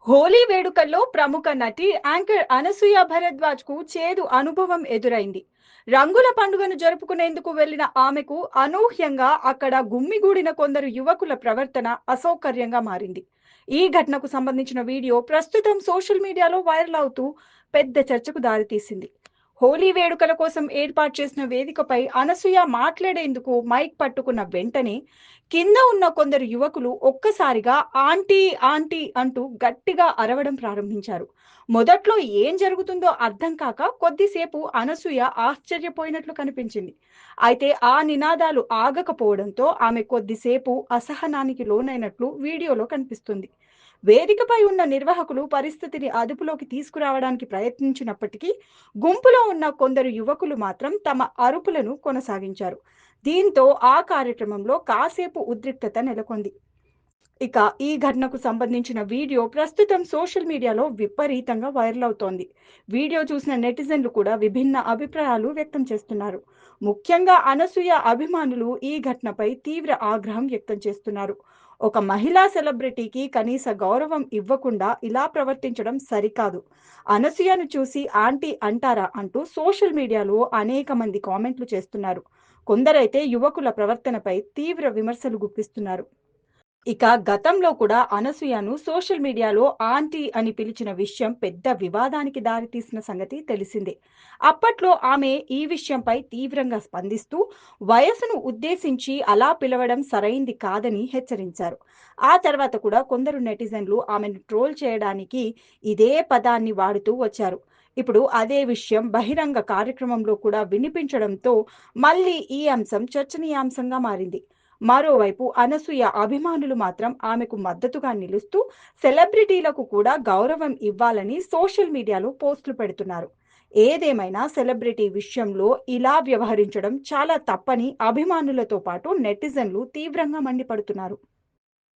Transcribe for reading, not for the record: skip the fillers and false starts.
హోలీ వేడుకల్లో ప్రముఖ నటి యాంకర్ అనసూయ భరద్వాజ్ కు చేదు అనుభవం ఎదురైంది. రంగుల పండుగను జరుపుకునేందుకు వెళ్లిన ఆమెకు అనూహ్యంగా అక్కడ గుమ్మిగూడిన కొందరు యువకుల ప్రవర్తన అసౌకర్యంగా మారింది. ఈ ఘటనకు సంబంధించిన వీడియో ప్రస్తుతం సోషల్ మీడియాలో వైరల్ అవుతూ పెద్ద చర్చకు దారితీసింది. హోలీ వేడుకల కోసం ఏర్పాటు చేసిన వేదికపై అనసూయ మాట్లాడేందుకు మైక్ పట్టుకున్న వెంటనే కింద ఉన్న కొందరు యువకులు ఒక్కసారిగా ఆంటీ ఆంటీ అంటూ గట్టిగా అరవడం ప్రారంభించారు. మొదట్లో ఏం జరుగుతుందో అర్థం కాక కొద్దిసేపు అనసూయ ఆశ్చర్యపోయినట్లు కనిపించింది. అయితే ఆ నినాదాలు ఆగకపోవడంతో ఆమె కొద్దిసేపు అసహనానికి లోనైనట్లు వీడియోలో కనిపిస్తుంది. వేదికపై ఉన్న నిర్వాహకులు పరిస్థితిని అదుపులోకి తీసుకురావడానికి ప్రయత్నించినప్పటికీ గుంపులో ఉన్న కొందరు యువకులు మాత్రం తమ అరుపులను కొనసాగించారు. దీంతో ఆ కార్యక్రమంలో కాసేపు ఉద్రిక్తత నెలకొంది. ఇక ఈ ఘటనకు సంబంధించిన వీడియో ప్రస్తుతం సోషల్ మీడియాలో విపరీతంగా వైరల్ అవుతోంది. వీడియో చూసిన నెటిజన్లు కూడా విభిన్న అభిప్రాయాలు వ్యక్తం చేస్తున్నారు. ముఖ్యంగా అనసూయ అభిమానులు ఈ ఘటనపై తీవ్ర ఆగ్రహం వ్యక్తం చేస్తున్నారు. ఒక మహిళా సెలబ్రిటీకి కనీస గౌరవం ఇవ్వకుండా ఇలా ప్రవర్తించడం సరికాదు. అనసూయను చూసి ఆంటీ అంటారా అంటూ సోషల్ మీడియాలో అనేక మంది కామెంట్లు చేస్తున్నారు. కొందరైతే యువకుల ప్రవర్తనపై తీవ్ర విమర్శలు గుప్పిస్తున్నారు. ఇక గతంలో కూడా అనసూయను సోషల్ మీడియాలో ఆంటీ అని పిలిచిన విషయం పెద్ద వివాదానికి దారితీసిన సంగతి తెలిసిందే. అప్పట్లో ఆమె ఈ విషయంపై తీవ్రంగా స్పందిస్తూ వయసును ఉద్దేశించి అలా పిలవడం సరైంది కాదని హెచ్చరించారు. ఆ తర్వాత కూడా కొందరు నెటిజన్లు ఆమెను ట్రోల్ చేయడానికి ఇదే పదాన్ని వాడుతూ వచ్చారు. ఇప్పుడు అదే విషయం బహిరంగ కార్యక్రమంలో కూడా వినిపించడంతో మళ్ళీ ఈ అంశం చర్చనీయాంశంగా మారింది. మరోవైపు అనసూయ అభిమానులు మాత్రం ఆమెకు మద్దతుగా నిలుస్తూ సెలబ్రిటీలకు కూడా గౌరవం ఇవ్వాలని సోషల్ మీడియాలో పోస్టులు పెడుతున్నారు. ఏదేమైనా సెలబ్రిటీ విషయంలో ఇలా వ్యవహరించడం చాలా తప్పని అభిమానులతో పాటు నెటిజన్లు తీవ్రంగా మండిపడుతున్నారు.